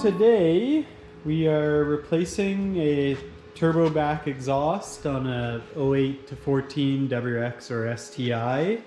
today we are replacing a turbo back exhaust on a 08 to 14 WRX or STI.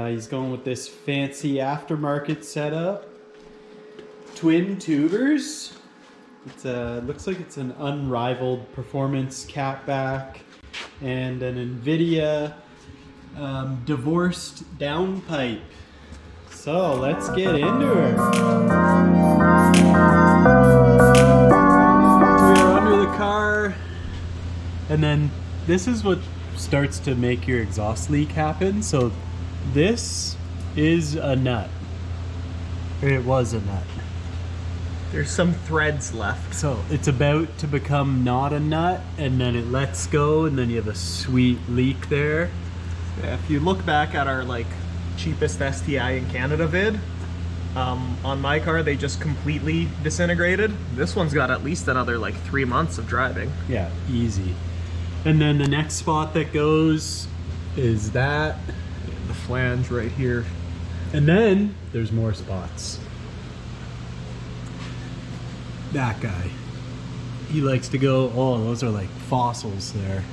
He's going with this fancy aftermarket setup. Twin tubers. It's looks like it's an Unrivalled performance catback and an Invidia divorced downpipe. So let's get into it. We're under the car, and then this is what starts to make your exhaust leak happen. So this is a nut. It was a nut. There's some threads left. So it's about to become not a nut, and then it lets go, and then you have a sweet leak there. Yeah, if you look back at our cheapest STI in Canada vid, on my car they just completely disintegrated. This one's got at least another 3 months of driving. Yeah, easy. And then the next spot that goes is that. The flange right here. And then there's more spots. That guy. He likes to go, oh, those are like fossils there.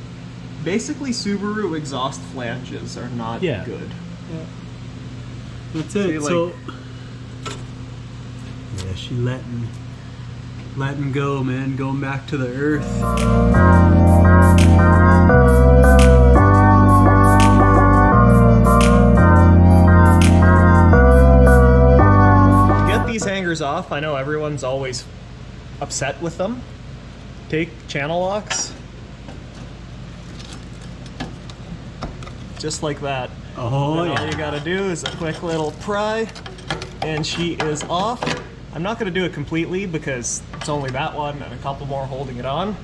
Basically, Subaru exhaust flanges are not good. Yeah. That's it. So, yeah, she letting go, man. Going back to the earth. Get these hangers off. I know everyone's always upset with them. Take channel locks. Just like that. Oh, yeah. All you gotta do is a quick little pry, and she is off. I'm not gonna do it completely because it's only that one and a couple more holding it on.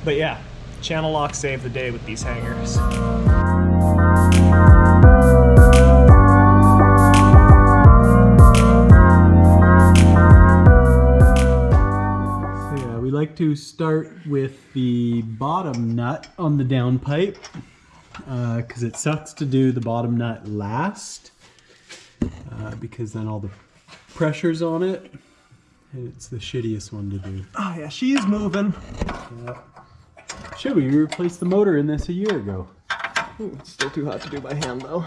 But yeah, channel locks save the day with these hangers. So yeah, we like to start with the bottom nut on the downpipe. Because it sucks to do the bottom nut last, because then all the pressure's on it, and it's the shittiest one to do. Oh yeah, she's moving. Should we replace the motor in this a year ago? Ooh, it's still too hot to do by hand though.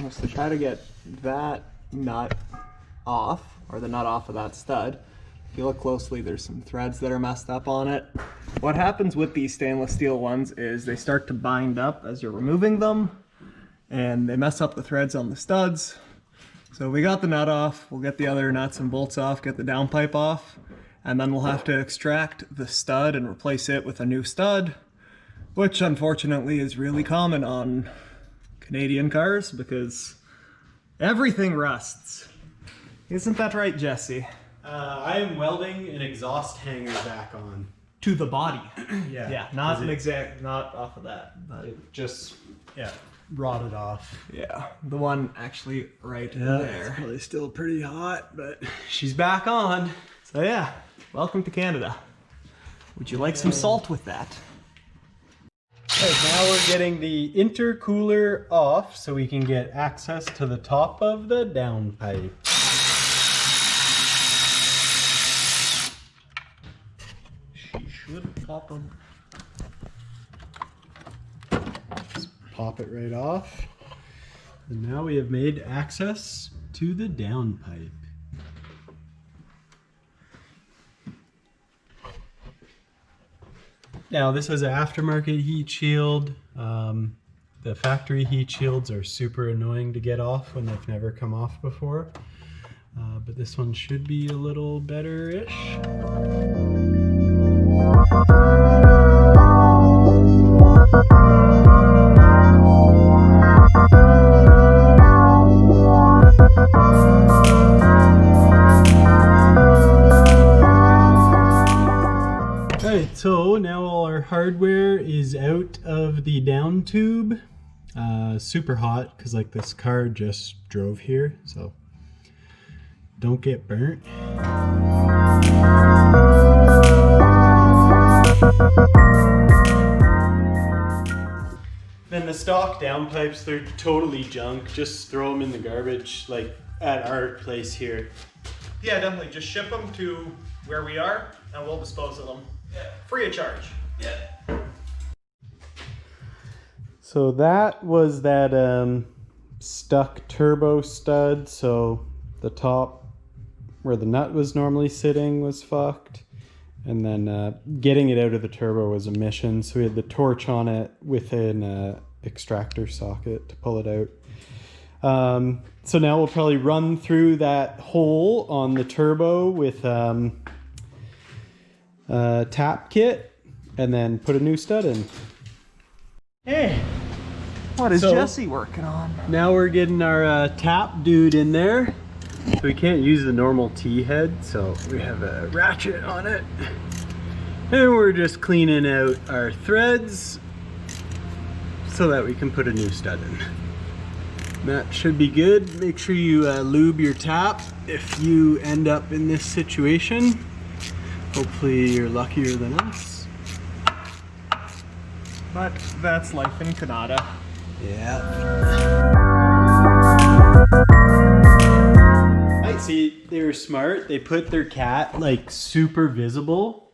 Was to try to get that nut off, or the nut off of that stud. If you look closely, there's some threads that are messed up on it. What happens with these stainless steel ones is they start to bind up as you're removing them, and they mess up the threads on the studs. So we got the nut off, we'll get the other nuts and bolts off, get the downpipe off, and then we'll have to extract the stud and replace it with a new stud, which unfortunately is really common on Canadian cars because everything rusts. Isn't that right, Jesse? I am welding an exhaust hanger back on. To the body. Yeah. Yeah, not off of that. But it just, rotted off. Yeah, the one actually right there. It's probably still pretty hot, but she's back on. So yeah, welcome to Canada. Would you like some salt with that? Right, now we're getting the intercooler off so we can get access to the top of the downpipe. She should pop them. Just pop it right off. And now we have made access to the downpipe. Now this is an aftermarket heat shield. The factory heat shields are super annoying to get off when they've never come off before. But this one should be a little better-ish. hardware is out of the down tube. Super hot because like this car just drove here, so don't get burnt. Then the stock downpipes, they're totally junk. Just throw them in the garbage, like at our place here. Yeah, definitely. Just ship them to where we are, and we'll dispose of them. Yeah. Free of charge. Yeah. So that was that stuck turbo stud. So the top where the nut was normally sitting was fucked. And then getting it out of the turbo was a mission. So we had the torch on it with an extractor socket to pull it out. So now we'll probably run through that hole on the turbo with tap kit and then put a new stud in. Hey, What is Jesse working on? Now we're getting our tap dude in there. So we can't use the normal T-head, so we have a ratchet on it. And we're just cleaning out our threads so that we can put a new stud in. That should be good. Make sure you lube your tap if you end up in this situation. Hopefully you're luckier than us. But that's life in Canada. Yeah. I see they were smart. They put their cat like super visible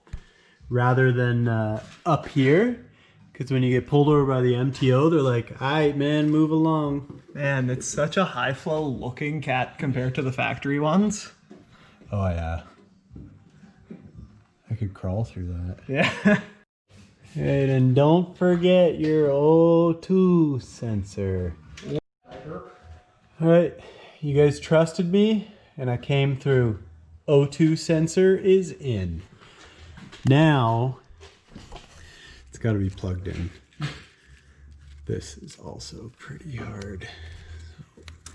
rather than up here. Because when you get pulled over by the MTO, they're like, all right, man, move along. Man, it's such a high flow looking cat compared to the factory ones. Oh, yeah. I could crawl through that. Yeah. Right, and don't forget your O2 sensor. All right, you guys trusted me, and I came through. O2 sensor is in. Now, it's got to be plugged in. This is also pretty hard. So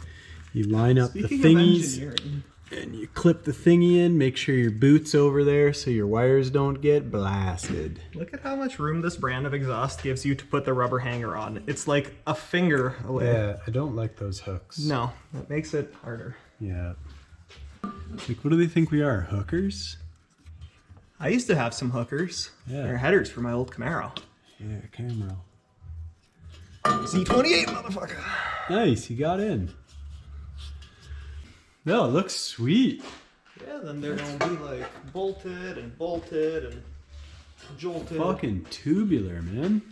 you line up Speaking the thingies, of engineering, and you clip the thingy in. Make sure your boot's over there so your wires don't get blasted. look at how much room this brand of exhaust gives you to put the rubber hanger on. It's like a finger away. Yeah, I don't like those hooks. No, that makes it harder. Yeah. Like, what do they think we are, hookers? I used to have some hookers. Yeah. They're headers for my old Camaro. Yeah, camera. Z28, motherfucker. Nice, you got in. No, it looks sweet. Yeah, then they're gonna be like bolted and jolted. Fucking tubular, man.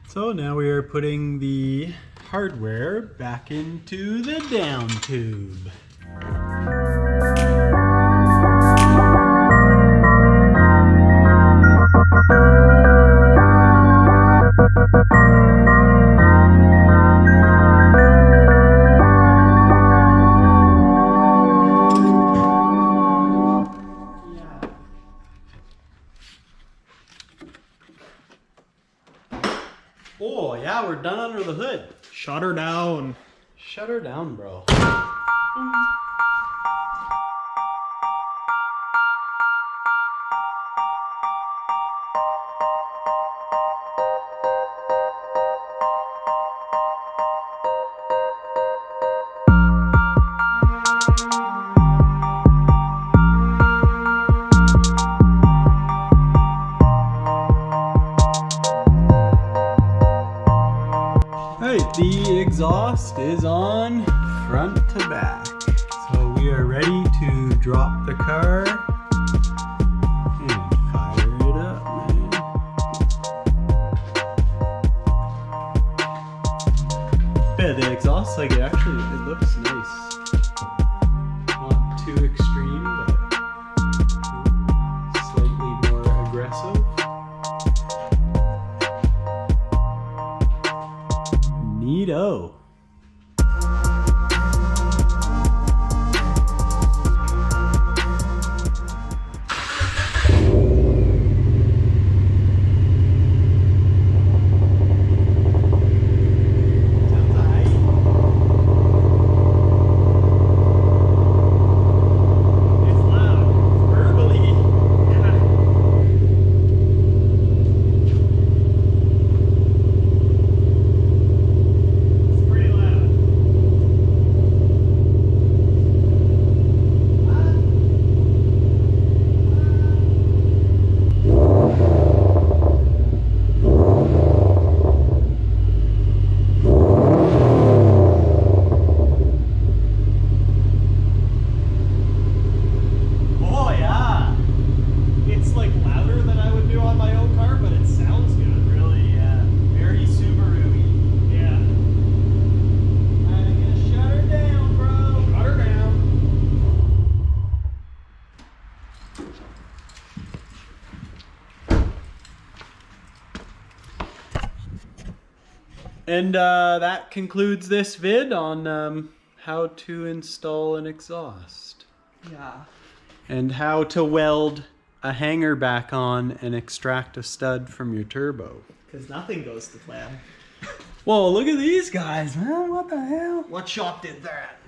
So now we are putting the hardware back into the down tube. Oh yeah, we're done under the hood. Shut her down. Shut her down, bro. Alright, the exhaust is on front to back. So we are ready to drop the car and fire it up, man. Yeah, the exhaust, like, it looks nice. Not too extreme, but slightly more aggressive. Neato. And that concludes this vid on how to install an exhaust. Yeah. And how to weld a hanger back on and extract a stud from your turbo. Because nothing goes to plan. Whoa, look at these guys, man. What the hell? What shop did that?